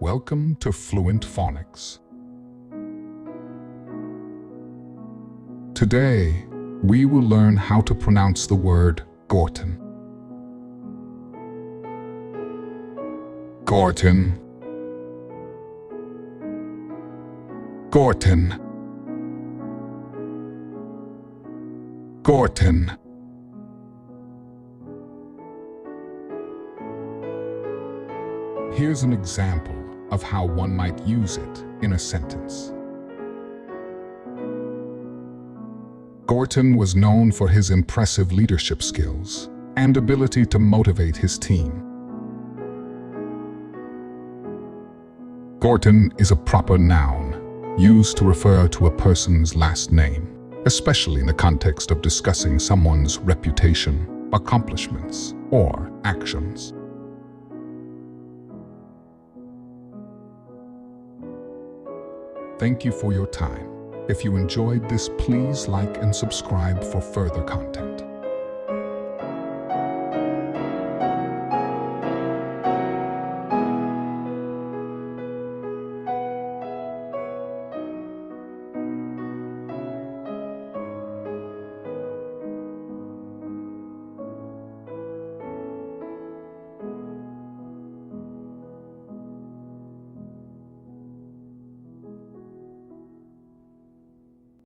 Welcome to Fluent Phonics. Today, we will learn how to pronounce the word Gorton. Gorton. Gorton. Gorton. Here's an example of how one might use it in a sentence. Gorton was known for his impressive leadership skills and ability to motivate his team. Gorton is a proper noun used to refer to a person's last name, especially in the context of discussing someone's reputation, accomplishments, or actions. Thank you for your time. If you enjoyed this, please like and subscribe for further content.